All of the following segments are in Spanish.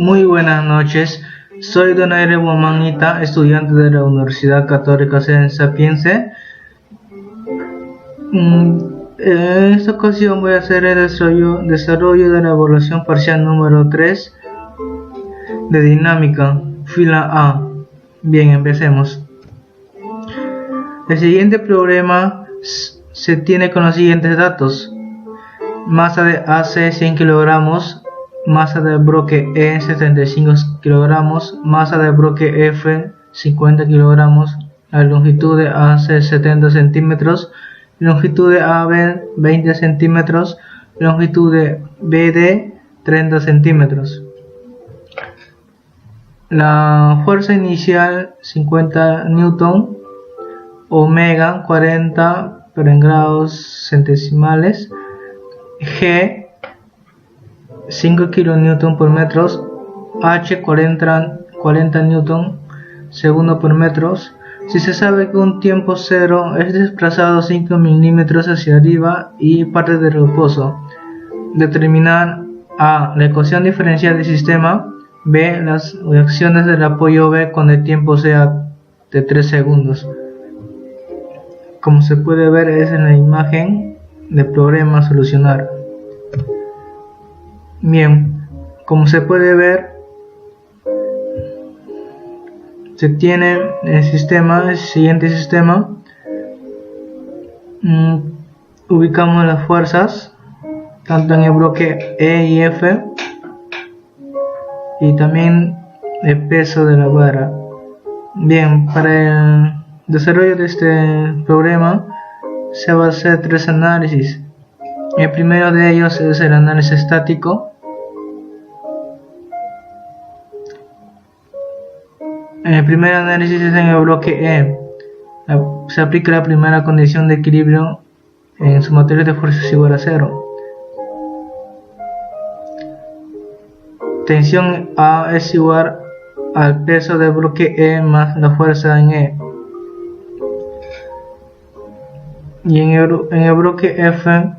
Muy buenas noches, soy Donaire Bomanita, estudiante de la Universidad Católica San Sapiense. En esta ocasión voy a hacer el desarrollo de la evaluación parcial número 3 de dinámica, fila A. Bien, empecemos. El siguiente problema se tiene con los siguientes datos: masa de AC 100 kilogramos, masa del bloque E 75 kilogramos, masa del bloque F 50 kilogramos, la longitud de AC 70 centímetros, longitud de AB 20 centímetros, longitud de BD 30 centímetros. La fuerza inicial 50 newton, omega 40 pero en grados centesimales, G 5 kN por metros, H 40 newton segundo por metros. Si se sabe que un tiempo cero es desplazado 5 milímetros hacia arriba y parte del reposo, determinar A. La ecuación diferencial del sistema, B. Las reacciones del apoyo B cuando el tiempo sea de 3 segundos. Como se puede ver, es en la imagen del problema a solucionar. Bien, como se puede ver, se tiene el siguiente sistema. Ubicamos las fuerzas tanto en el bloque E y F, y también el peso de la vara. Bien, para el desarrollo de este problema se va a hacer 3 análisis. El primero de ellos es el análisis estático. El primer análisis es en el bloque E. Se aplica la primera condición de equilibrio en su materia de fuerzas igual a 0. Tensión A es igual al peso del bloque E más la fuerza en E. Y en el bloque F,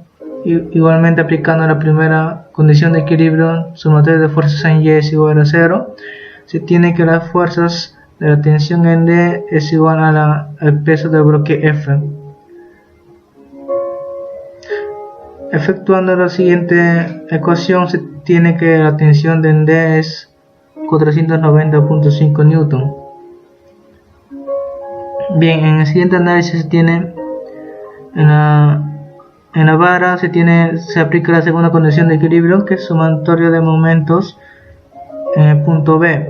igualmente aplicando la primera condición de equilibrio, su materia de fuerzas en Y es igual a 0. Se tiene que las fuerzas de la tensión en D es igual al peso del bloque F. Efectuando la siguiente ecuación, se tiene que la tensión de en D es 490.5 newton. Bien, en el siguiente análisis se tiene en la vara se aplica la segunda condición de equilibrio, que es sumatorio de momentos en el punto B.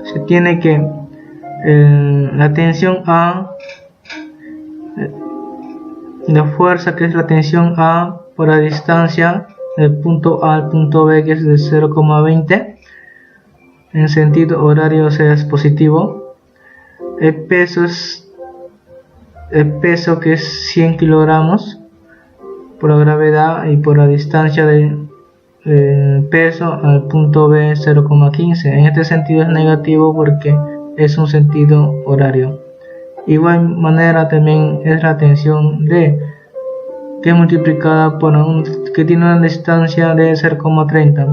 Se tiene que la tensión A, la fuerza que es la tensión A por la distancia del punto A al punto B, que es de 0,20 en sentido horario, es positivo. El peso que es 100 kilogramos por la gravedad, y por la distancia del peso al punto B 0,15. En este sentido es negativo porque es un sentido horario. Igual manera también es la tensión D, que es multiplicada por que tiene una distancia de 0,30.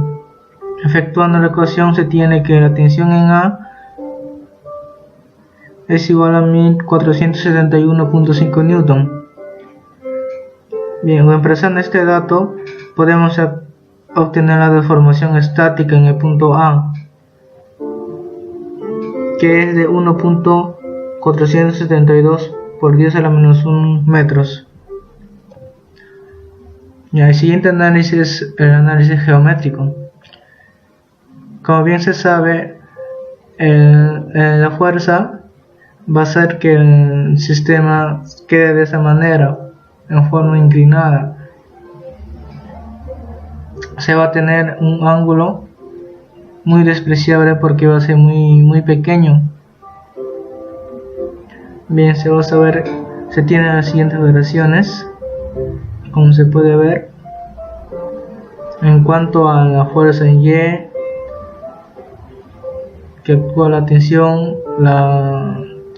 Efectuando la ecuación, se tiene que la tensión en A es igual a 1471.5 newton. Bien, reemplazando este dato, podemos obtener la deformación estática en el punto A, que es de 1.472 por 10 a la menos 1 metros. Y el siguiente análisis es el análisis geométrico. Como bien se sabe, la fuerza va a hacer que el sistema quede de esa manera, en forma inclinada. Se va a tener un ángulo muy despreciable porque va a ser muy pequeño. Bien, se tienen las siguientes variaciones, como se puede ver. En cuanto a la fuerza en Y, que actúa la tensión,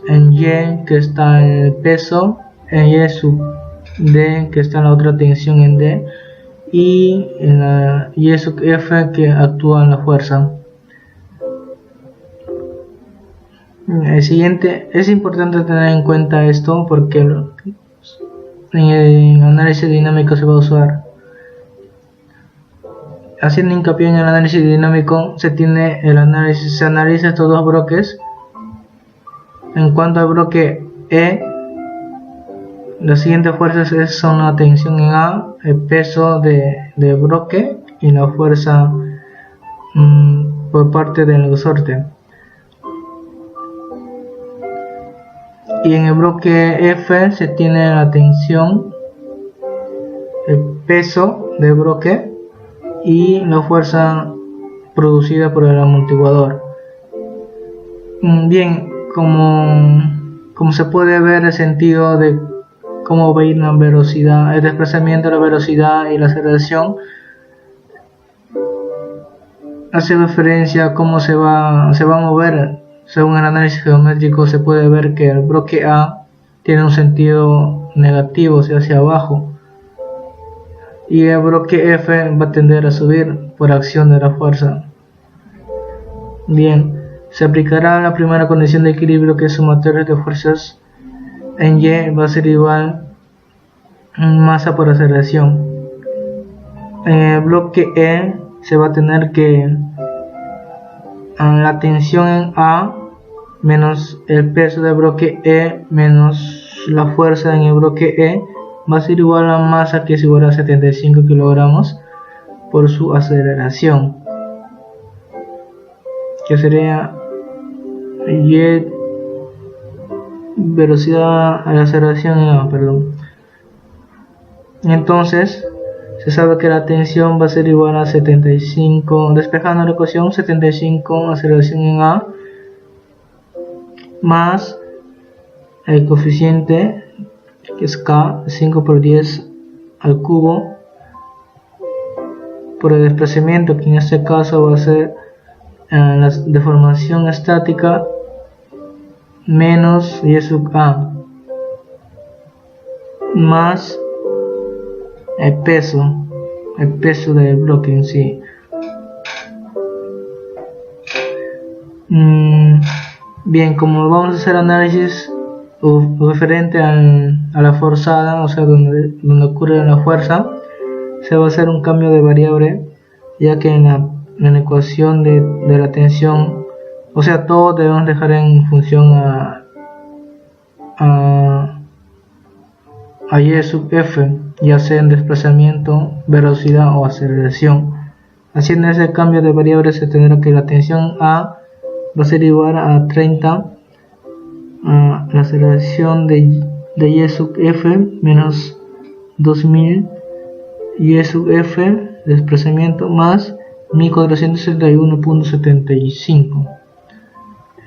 en Y que está en el peso, en Y sub D que está en la otra tensión en D, y Y sub F que actúa en la fuerza. El siguiente, es importante tener en cuenta esto porque en el análisis dinámico se va a usar. Haciendo hincapié en el análisis dinámico, se analiza estos dos bloques. En cuanto al bloque E, las siguientes fuerzas son la tensión en A, el peso del bloque y la fuerza por parte del resorte. Y en el bloque F se tiene la tensión, el peso del bloque y la fuerza producida por el amortiguador. Bien, como se puede ver, el sentido de cómo va a ir la velocidad, el desplazamiento, la velocidad y la aceleración hace referencia a cómo se va a mover. Según el análisis geométrico se puede ver que el bloque A tiene un sentido negativo, o sea, hacia abajo, y el bloque F va a tender a subir por acción de la fuerza. Bien, se aplicará la primera condición de equilibrio, que es sumatoria de fuerzas en Y va a ser igual masa por aceleración. En el bloque E se va a tener que la tensión en A menos el peso del bloque E menos la fuerza en el bloque E va a ser igual a masa, que es igual a 75 kilogramos por su aceleración, que sería Y velocidad a la aceleración en A, perdón. Entonces se sabe que la tensión va a ser igual a 75, despejando la ecuación, 75 aceleración en A más el coeficiente, que es K, 5 por 10 al cubo, por el desplazamiento, que en este caso va a ser la deformación estática menos Y sub A más el peso del bloque en sí. Bien, como vamos a hacer análisis referente a la forzada, o sea, donde ocurre la fuerza, se va a hacer un cambio de variable, ya que en la ecuación de la tensión, o sea, todo debemos dejar en función a Y sub F, ya sea en desplazamiento, velocidad o aceleración. Haciendo ese cambio de variables se tendrá que la tensión A va a ser igual a 30 a la aceleración de Y sub F menos 2000 Y sub F desplazamiento más 1461.75.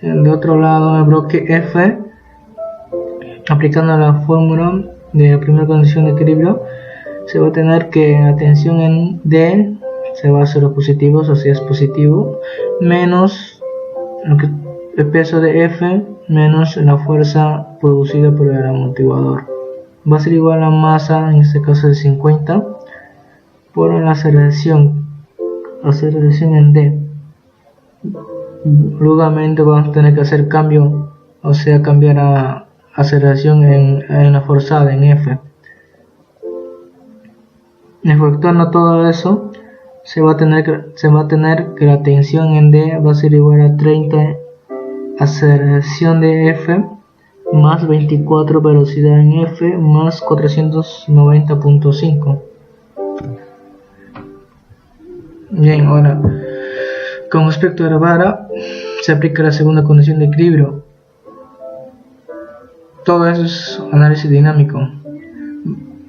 De otro lado, el bloque F, aplicando la fórmula de la primera condición de equilibrio, se va a tener que la tensión en D se va a hacer lo positivo, o sea, es positivo, menos el peso de F menos la fuerza producida por el amortiguador. Va a ser igual a masa, en este caso de 50, por la aceleración en D. Luego vamos a tener que hacer cambio, o sea, cambiar a aceleración en la forzada, en F. Efectuando todo eso, se va a tener que la tensión en D va a ser igual a 30 aceleración de F más 24 velocidad en F más 490.5. Bien, ahora con respecto a la vara se aplica la segunda condición de equilibrio. Todo eso es análisis dinámico.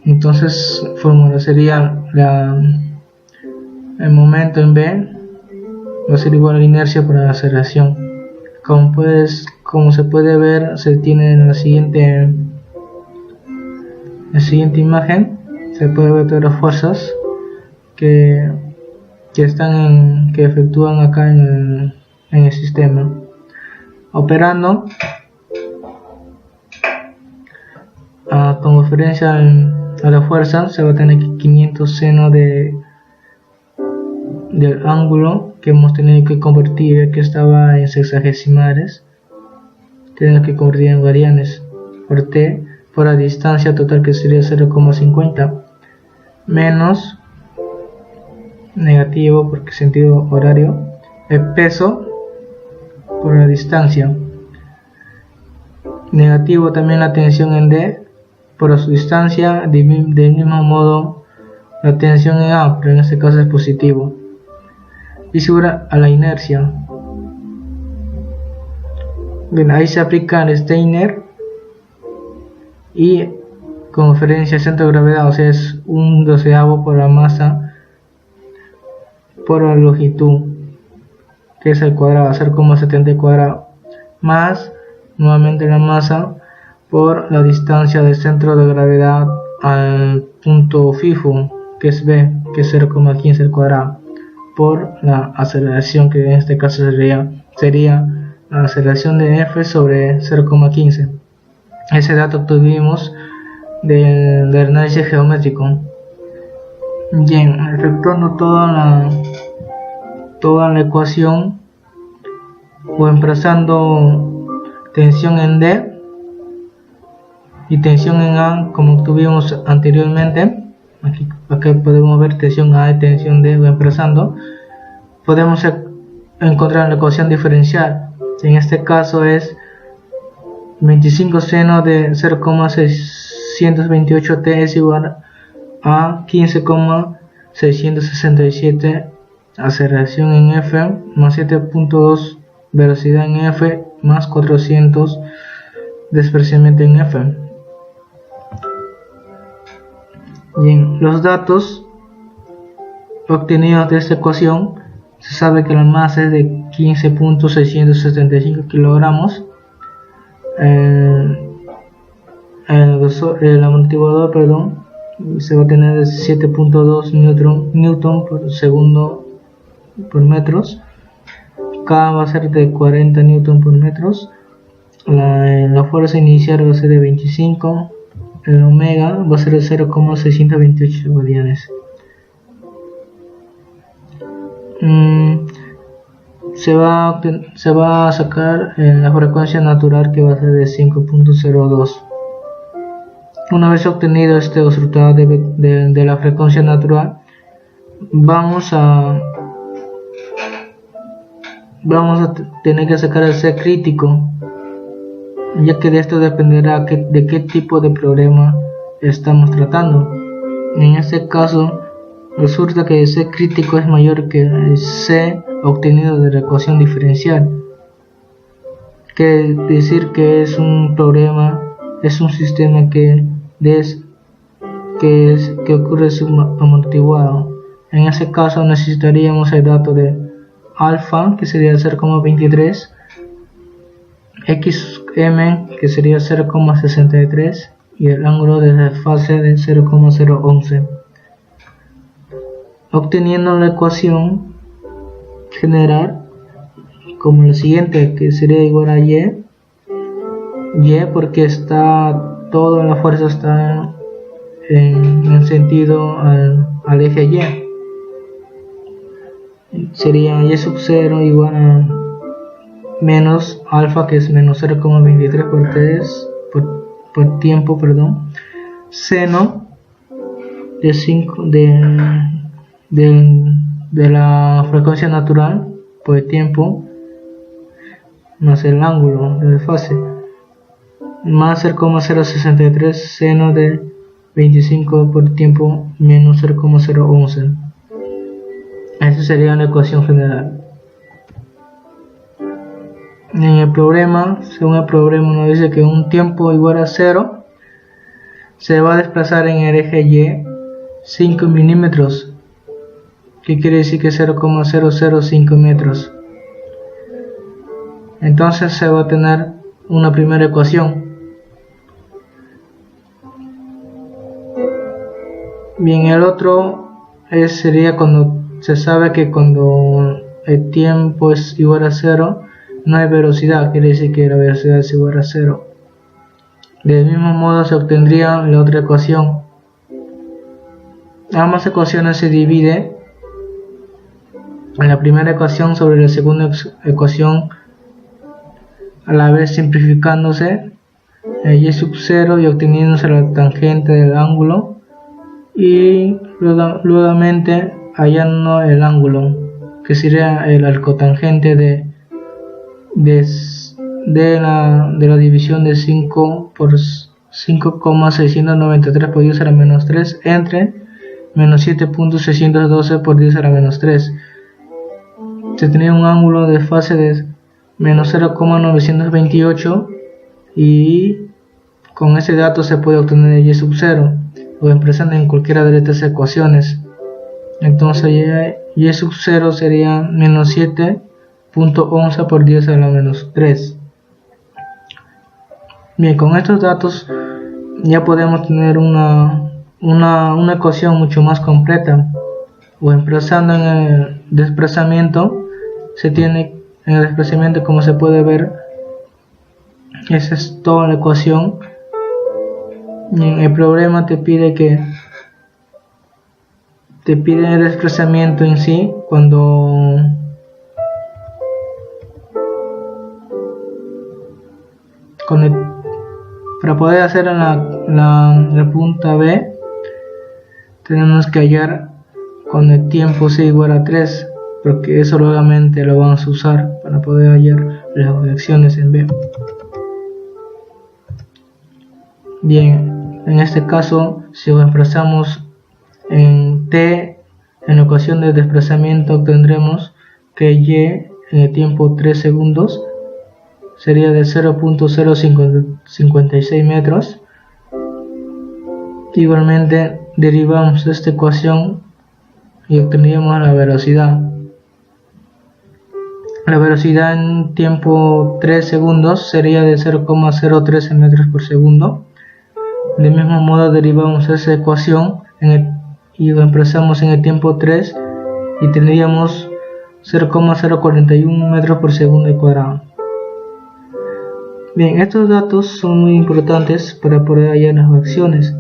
Entonces fórmula sería el momento en B va a ser igual a la inercia por la aceleración. Como se puede ver, se tiene en la siguiente imagen, se puede ver todas las fuerzas que efectúan acá en el sistema. Operando con referencia a la fuerza, se va a tener que 500 seno del ángulo que hemos tenido que convertir, que estaba en sexagesimales, tenemos que convertir en radianes por t, por la distancia total, que sería 0,50 menos negativo porque sentido horario, el peso por la distancia, negativo también la tensión en D por su distancia, del mismo modo la tensión en A, pero en este caso es positivo, y igual a la inercia. Bien, ahí se aplica el Steiner y conferencia centro de gravedad, o sea, es 1/12 por la masa por la longitud, que es el cuadrado, 0,70 al cuadrado, más nuevamente la masa por la distancia del centro de gravedad al punto FIFO, que es B, que es 0,15 al cuadrado, por la aceleración, que en este caso sería la aceleración de F sobre 0,15. Ese dato obtuvimos del análisis geométrico. Bien, efectuando toda la ecuación o emplazando tensión en D y tensión en A como obtuvimos anteriormente, aquí podemos ver tensión A y tensión D, o emplazando, podemos encontrar la ecuación diferencial. En este caso es 25 seno de 0,628t es igual a 15,667 aceleración en F más 7.2 velocidad en F más 400 desplazamiento en F. Bien, los datos obtenidos de esta ecuación, se sabe que la masa es de 15.675 kilogramos. El amortiguador, se va a tener 7.2 newton por segundo por metros. K va a ser de 40 newton por metros. La fuerza inicial va a ser de 25. El omega va a ser de 0,628 radianes. Se va a sacar la frecuencia natural, que va a ser de 5.02. Una vez obtenido este resultado de la frecuencia natural, vamos a tener que sacar el C crítico, ya que de esto dependerá de qué tipo de problema estamos tratando. En este caso resulta que el C crítico es mayor que el C obtenido de la ecuación diferencial, quiere decir que es un problema, es un sistema que ocurre suramortiguado. En ese caso necesitaríamos el dato de alfa, que sería 0,23, xm, que sería 0,63, y el ángulo de desfase de 0,011. Obteniendo la ecuación general como la siguiente, que sería igual a y porque toda la fuerza está en sentido al eje y, sería y sub 0 igual a menos alfa, que es menos 0,23 por 3 por tiempo, seno de 5 de la frecuencia natural por el tiempo más el ángulo de desfase más 0,063 seno de 25 por tiempo menos 0,011. Esa sería la ecuación general. En el problema, según el problema, nos dice que un tiempo igual a 0 se va a desplazar en el eje Y 5 milímetros, que quiere decir que 0,005 metros. Entonces se va a tener una primera ecuación. Bien, el otro sería cuando se sabe que cuando el tiempo es igual a 0, no hay velocidad, quiere decir que la velocidad es igual a 0. Del mismo modo se obtendría la otra ecuación, ambas ecuaciones se dividen en la primera ecuación sobre la segunda ecuación, a la vez simplificándose y sub 0 y obteniéndose la tangente del ángulo, y luego hallando el ángulo, que sería el arcotangente de la división de 5 por 5,693 por 10 a la menos 3 entre menos 7.612 por 10 a la menos 3. Se tenía un ángulo de fase de menos 0,928 y con ese dato se puede obtener y sub 0 o expresando en cualquiera de estas ecuaciones. Entonces y sub 0 sería menos 7.11 por 10 a la menos 3. Bien, con estos datos ya podemos tener una ecuación mucho más completa, o expresando en el desplazamiento. Se tiene en el desplazamiento, como se puede ver, esa es toda la ecuación. Y en el problema te pide el desplazamiento en sí para poder hacer la punta B, tenemos que hallar con el tiempo c igual a 3, porque eso nuevamente lo vamos a usar para poder hallar las direcciones en B. Bien, en este caso, si lo desplazamos en T, en la ecuación de desplazamiento obtendremos que Y en el tiempo 3 segundos sería de 0.056 metros. Igualmente derivamos esta ecuación y obtendríamos la velocidad. La velocidad en tiempo 3 segundos sería de 0,013 metros por segundo. Del mismo modo derivamos esa ecuación y lo emplazamos en el tiempo 3 y tendríamos 0,041 metros por segundo al cuadrado. Bien, estos datos son muy importantes para poder hallar las acciones.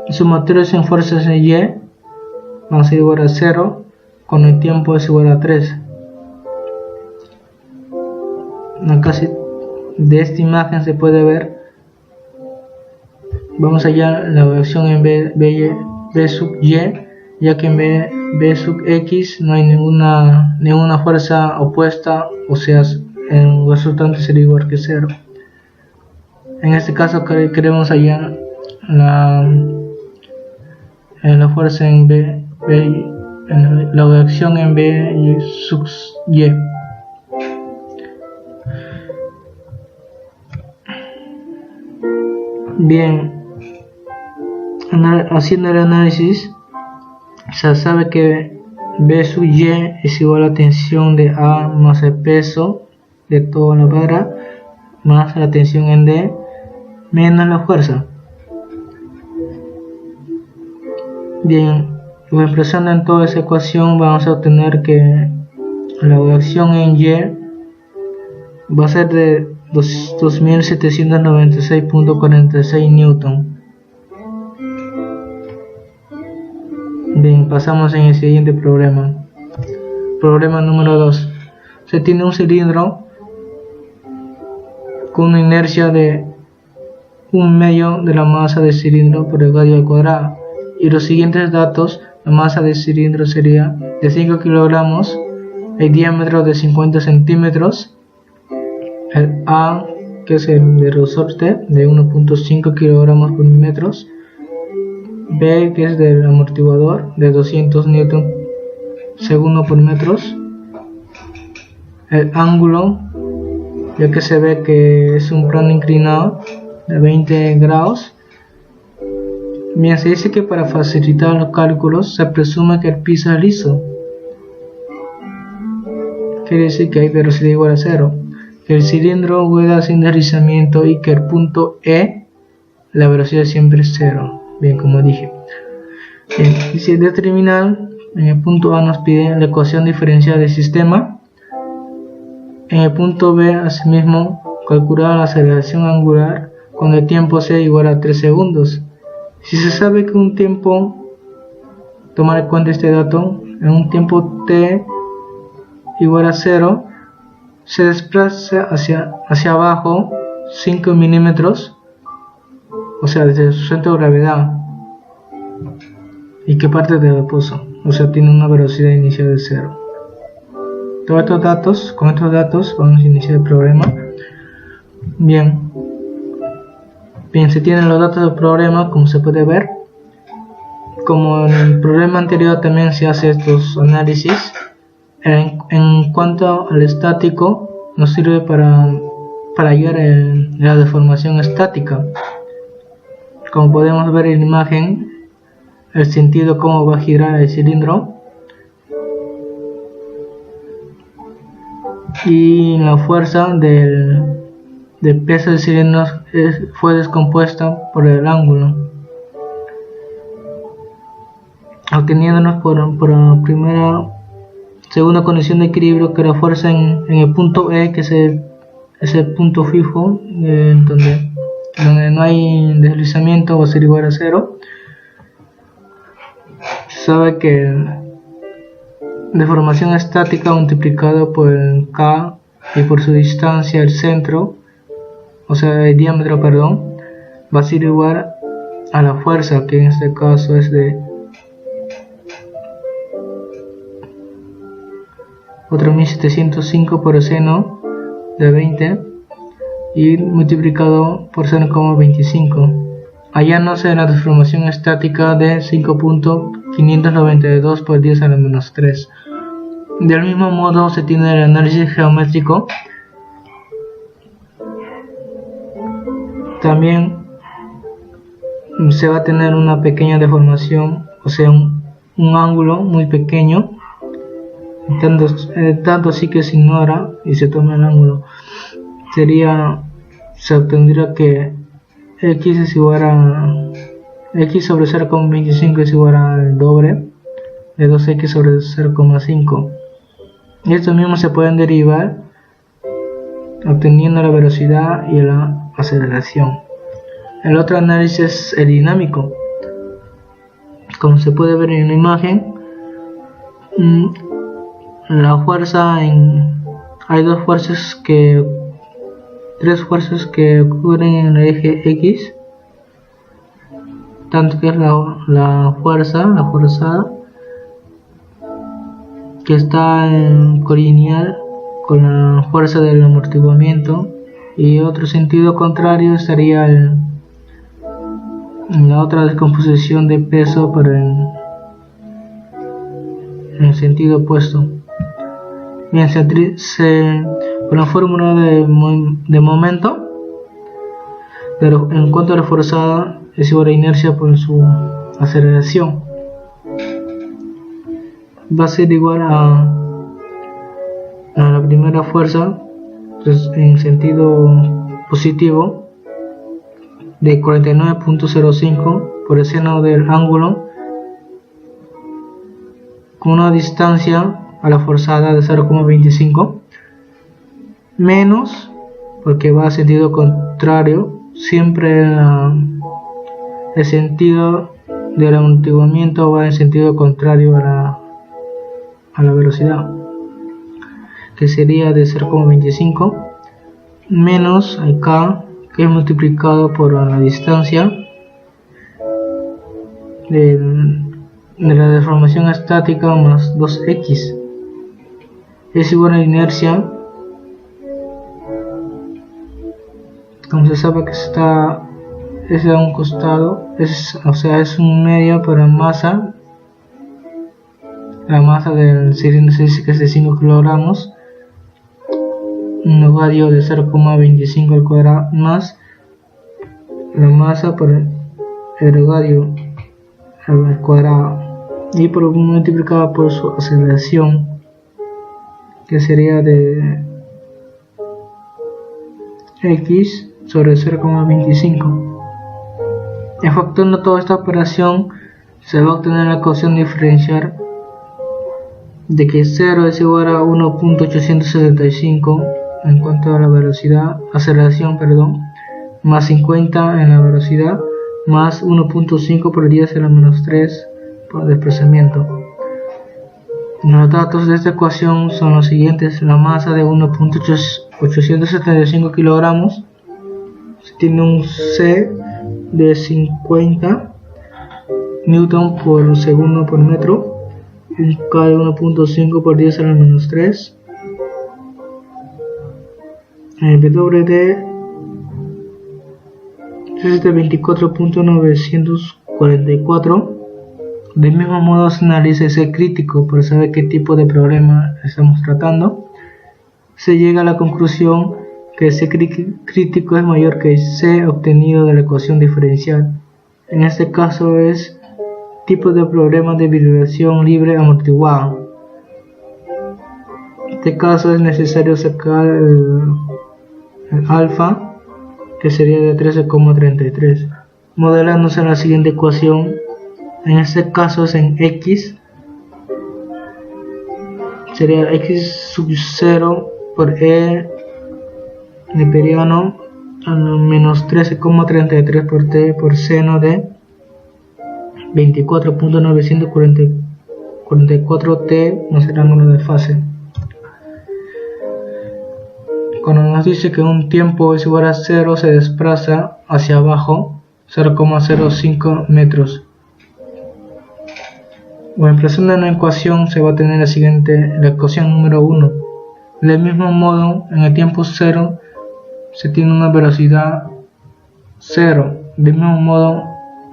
Sumatorios en fuerzas en Y van a ser igual a 0 cuando el tiempo es igual a 3. Casi de esta imagen se puede ver. Vamos a hallar la acción en B sub Y, ya que en B sub X no hay ninguna fuerza opuesta, o sea, el resultante sería igual que 0. En este caso queremos hallar la fuerza en la acción en B sub Y. Bien, haciendo el análisis, se sabe que B sub Y es igual a la tensión de A más el peso de toda la vara más la tensión en D menos la fuerza. Bien, reemplazando en toda esa ecuación vamos a obtener que la acción en Y va a ser de 2796.46 newton. Bien, pasamos en el siguiente problema. Problema número 2. Se tiene un cilindro con una inercia de 1/2 de la masa del cilindro por el radio al cuadrado. Y los siguientes datos: la masa del cilindro sería de 5 kilogramos, el diámetro de 50 centímetros, el A, que es el de resorte, de 1.5 kilogramos por metros, B, que es del amortiguador, de 200 newton segundo por metros, el ángulo, ya que se ve que es un plano inclinado de 20 grados. Bien, se dice que para facilitar los cálculos se presume que el piso es liso. Quiere decir que hay velocidad igual a 0, que el cilindro rueda sin deslizamiento y que el punto E, la velocidad siempre es 0. Bien, como dije. Bien, y si determinar, en el punto A nos pide la ecuación diferencial del sistema. En el punto B, asimismo, calcular la aceleración angular cuando el tiempo sea igual a 3 segundos. Si se sabe que un tiempo, tomar en cuenta este dato, en un tiempo t igual a 0, se desplaza hacia abajo 5 milímetros, o sea, desde su centro de gravedad, y que parte del reposo, o sea, tiene una velocidad inicial de 0. Con estos datos vamos a iniciar el problema. Bien, se tienen los datos del problema, como se puede ver. Como en el problema anterior también se hace estos análisis. En cuanto al estático, nos sirve para hallar la deformación estática. Como podemos ver en la imagen, el sentido cómo va a girar el cilindro y la fuerza del peso del cilindro fue descompuesta por el ángulo, obteniéndonos por segunda condición de equilibrio, que la fuerza en el punto E, que es el punto fijo, donde no hay deslizamiento, va a ser igual a 0. Se sabe que deformación estática multiplicado por el K y por su distancia al centro, o sea el diámetro, perdón, va a ser igual a la fuerza, que en este caso es de 4705 por el seno de 20 y multiplicado por 0,25, hallándose la deformación estática de 5.592 por 10 a la menos 3. Del mismo modo se tiene el análisis geométrico. También se va a tener una pequeña deformación, o sea un ángulo muy pequeño, tanto así que se ignora y se toma el ángulo. Se obtendría que x es igual a x sobre 0,25 es igual al doble de 2x sobre 0,5. y estos mismos se pueden derivar obteniendo la velocidad y la aceleración. El otro análisis es el dinámico. Como se puede ver en la imagen, la fuerza hay tres fuerzas que ocurren en el eje X, tanto que es la forzada, que está en colineal con la fuerza del amortiguamiento, y otro sentido contrario estaría en la otra descomposición de peso, pero en el sentido opuesto. Bien, con la fórmula de momento, pero en cuanto a la forzada es igual a inercia por su aceleración, va a ser igual a la primera fuerza, pues, en sentido positivo, de 49.05 por el seno del ángulo, con una distancia a la forzada de 0,25, menos, porque va a sentido contrario, siempre el sentido del amortiguamiento va en sentido contrario a la velocidad, que sería de 0,25 menos el K, que es multiplicado por la distancia de la deformación estática más 2x, es igual a la inercia. Como se sabe que es a un costado, es un medio para masa. La masa del cilindro se dice que es de 5 kilogramos, un radio de 0,25 al cuadrado, más la masa por el radio al cuadrado, y multiplicado por su aceleración, que sería de x sobre 0,25. Efectuando toda esta operación se va a obtener la ecuación diferencial de que 0 es igual a 1.875 en cuanto a la aceleración, más 50 en la velocidad más 1.5 por 10 a la menos 3 por desplazamiento. Los datos de esta ecuación son los siguientes: la masa de 1.875 kilogramos, se tiene un C de 50 newton por segundo por metro, y K de 1.5 por 10 a la menos 3, el WD es de 24.944. Del mismo modo se analiza ese crítico para saber qué tipo de problema estamos tratando. Se llega a la conclusión que ese crítico es mayor que C obtenido de la ecuación diferencial. En este caso es tipo de problema de vibración libre amortiguada. En este caso es necesario sacar el alfa, que sería de 13,33, modelándose en la siguiente ecuación. En este caso es en X, sería X sub 0 por E neperiano a menos 13,33 por T por seno de 24.944 T más el ángulo de fase. Cuando nos dice que un tiempo es igual a 0, se desplaza hacia abajo 0,05 metros. O emplazando en la ecuación se va a tener la siguiente, la ecuación número 1. Del mismo modo, en el tiempo 0 se tiene una velocidad 0. Del mismo modo,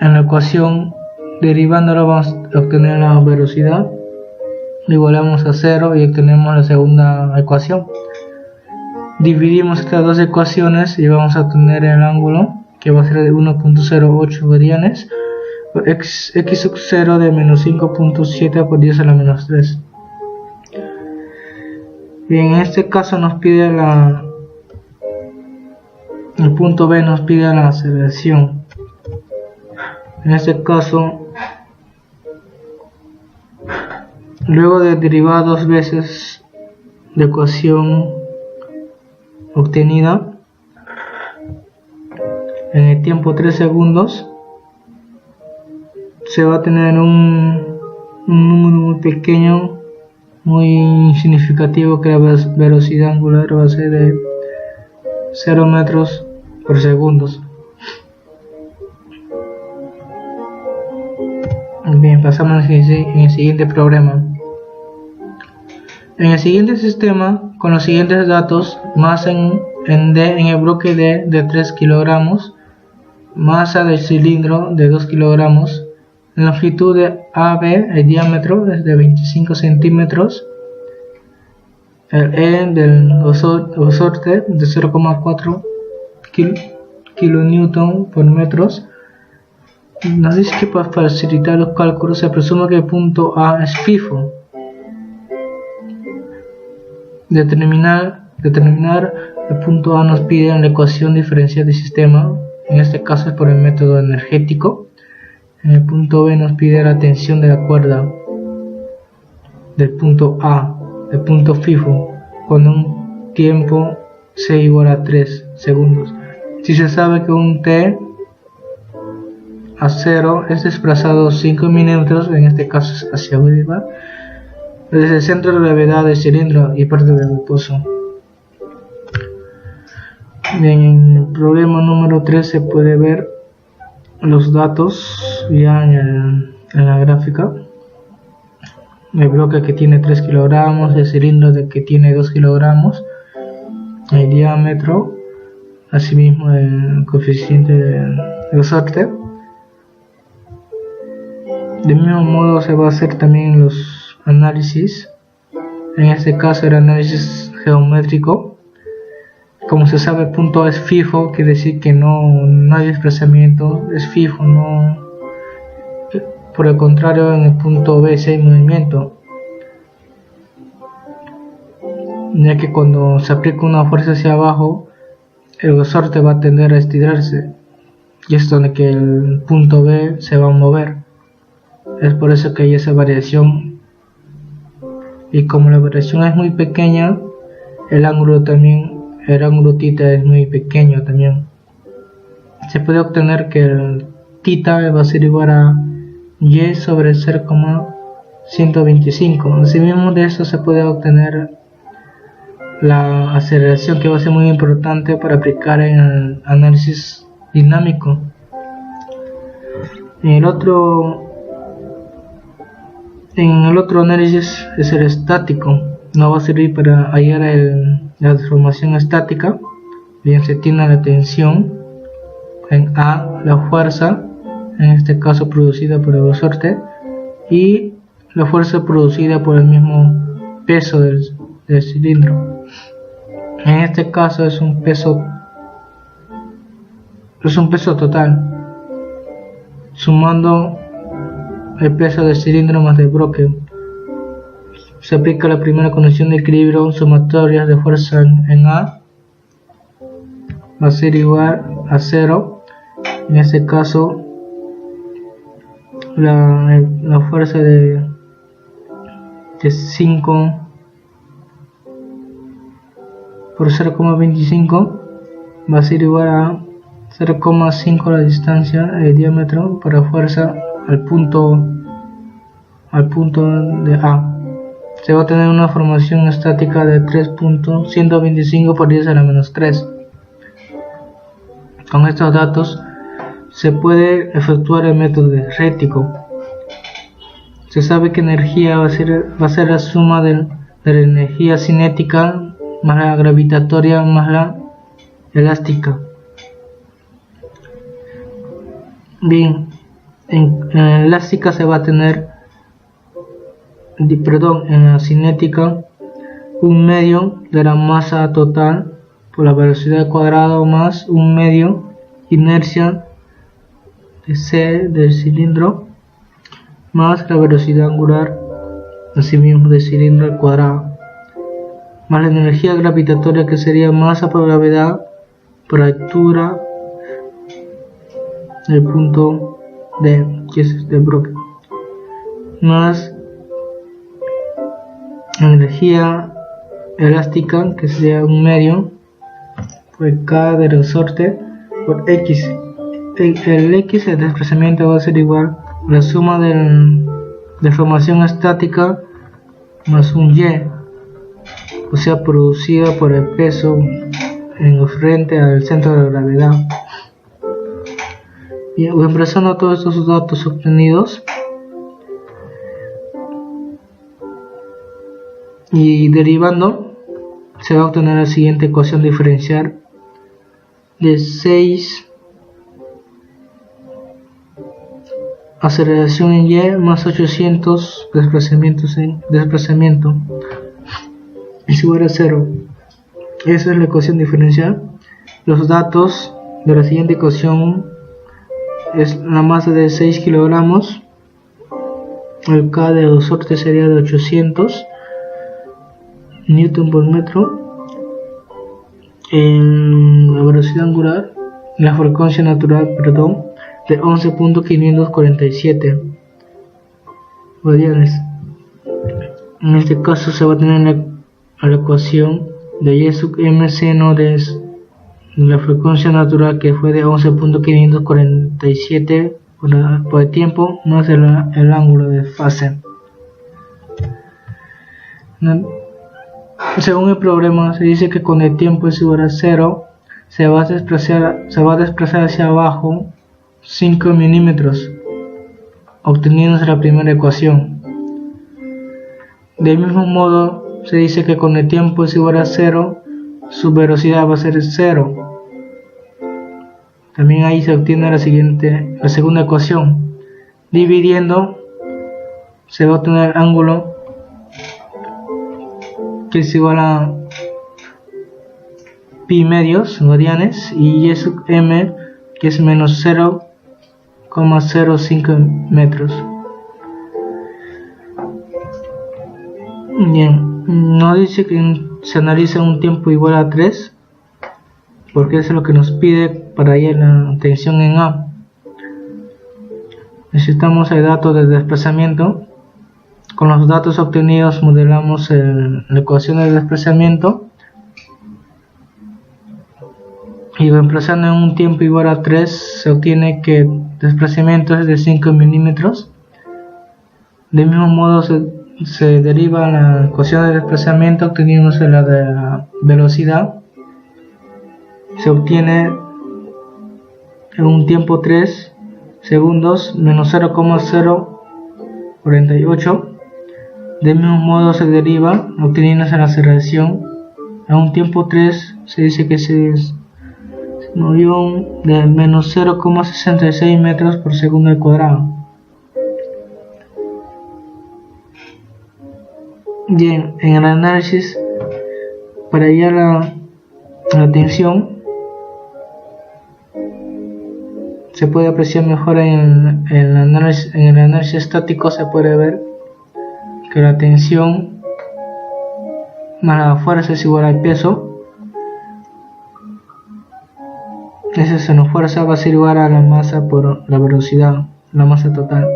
en la ecuación derivándolo vamos a obtener la velocidad, lo igualamos a 0 y obtenemos la segunda ecuación. Dividimos estas dos ecuaciones y vamos a obtener el ángulo, que va a ser de 1.08 radianes, por x sub 0 de menos 5.7 por 10 a la menos 3. Bien, en este caso nos pide el punto B nos pide la aceleración. En este caso, luego de derivar dos veces la ecuación obtenida en el tiempo 3 segundos, se va a tener un número muy pequeño, muy significativo, que la velocidad angular va a ser de 0 metros por segundo. Bien, pasamos en el siguiente problema. En el siguiente sistema, con los siguientes datos: masa en D en el bloque D de 3 kilogramos, masa del cilindro de 2 kilogramos, longitud de AB, el diámetro es de 25 centímetros, el E del resorte de 0,4 kilonewton por metros. Nos dice que para facilitar los cálculos se presume que el punto A es FIFO. Determinar el punto A nos pide en la ecuación diferencial del sistema, en este caso es por el método energético. En el punto B nos pide la tensión de la cuerda del punto A, del punto FIFO, con un tiempo C igual a 3 segundos. Si se sabe que un T a 0 es desplazado 5 milímetros, en este caso es hacia arriba, desde el centro de gravedad del cilindro y parte del reposo. Bien, en el problema número 3 se puede ver los datos ya en la gráfica. El bloque que tiene 3 kilogramos, el cilindro que tiene 2 kilogramos, el diámetro, asimismo el coeficiente de resorte. Del mismo modo se va a hacer también los análisis, en este caso el análisis geométrico. Como se sabe, el punto A es fijo, quiere decir que no hay desplazamiento, es fijo, no. Por el contrario, en el punto B sí hay movimiento, ya que cuando se aplica una fuerza hacia abajo, el resorte va a tender a estirarse, y es donde que el punto B se va a mover. Es por eso que hay esa variación, y como la variación es muy pequeña, el ángulo θ es muy pequeño también. se puede obtener que el θ va a ser igual a y sobre 0,125. Asimismo, de eso se puede obtener la aceleración, que va a ser muy importante para aplicar en el análisis dinámico. En el otro análisis es el estático. No va a servir para hallar la deformación estática. Bien, se tiene la tensión en A, la fuerza, en este caso producida por el resorte, y la fuerza producida por el mismo peso del cilindro. En este caso es un peso total, sumando el peso del cilindro más del bloque. Se aplica la primera condición de equilibrio sumatoria de fuerza en A, va a ser igual a 0. En este caso la fuerza de 5 por 0,25 va a ser igual a 0,5 la distancia, el diámetro para fuerza al punto de A. Se va a tener una formación estática de 3.125 por 10 a la menos 3. Con estos datos se puede efectuar el método diegético. Se sabe que energía va a ser la suma de la energía cinética más la gravitatoria más la elástica. Bien, en la elástica se va a tener, en la cinética, un medio de la masa total por la velocidad al cuadrado más un medio inercia de C del cilindro más la velocidad angular asimismo del cilindro al cuadrado más la energía gravitatoria, que sería masa por gravedad por altura del punto D, que es del bloque, más la energía elástica, que sería un medio por K del resorte por X. El X, el desplazamiento, va a ser igual a la suma de deformación estática más un Y, o sea, producida por el peso en frente al centro de gravedad. Y reemplazando todos estos datos obtenidos y derivando, se va a obtener la siguiente ecuación diferencial de 6 aceleración en Y más 800 desplazamiento es igual a 0. Esa es la ecuación diferencial. Los datos de la siguiente ecuación es la masa de 6 kilogramos, el K de resorte sería de 800 newton por metro, en la velocidad angular, la frecuencia natural, de 11.547 radianes. En este caso se va a tener la ecuación de Y sub m seno de la frecuencia natural, que fue de 11.547 por el tiempo más el ángulo de fase. Según el problema, se dice que con el tiempo es igual a 0, se va a desplazar hacia abajo 5 milímetros, obteniéndose la primera ecuación. Del mismo modo, se dice que con el tiempo es igual a 0, su velocidad va a ser 0. También ahí se obtiene la segunda ecuación. Dividiendo, se va a obtener el ángulo, que es igual a pi medios radianes, y Y sub m, que es menos 0,05 metros. Bien, no dice que se analiza un tiempo igual a 3, porque eso es lo que nos pide para hallar la tensión en A. Necesitamos el dato del desplazamiento. Con los datos obtenidos modelamos la ecuación del desplazamiento y reemplazando en un tiempo igual a 3 se obtiene que el desplazamiento es de 5 milímetros. Del mismo modo se deriva la ecuación de desplazamiento obteniéndose la de la velocidad. Se obtiene en un tiempo 3 segundos menos 0,048. Del mismo modo se deriva obteniéndose la aceleración. A un tiempo 3 se dice que se movió de menos 0,66 metros por segundo al cuadrado. Bien, en el análisis, para hallar la tensión, se puede apreciar mejor en el análisis estático. Se puede ver que la tensión más la fuerza es igual al peso. Esa fuerza va a ser igual a la masa por la velocidad, la masa total.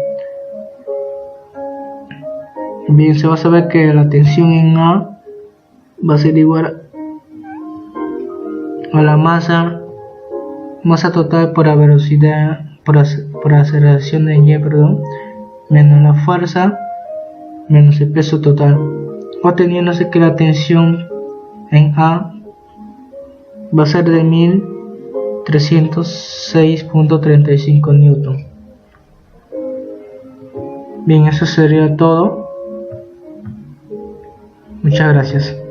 Bien, se va a saber que la tensión en A va a ser igual a la masa total por la velocidad, por aceleración de Y, menos la fuerza menos el peso total, obteniéndose que la tensión en A va a ser de 1306.35 newton. Bien, eso sería todo. Muchas gracias.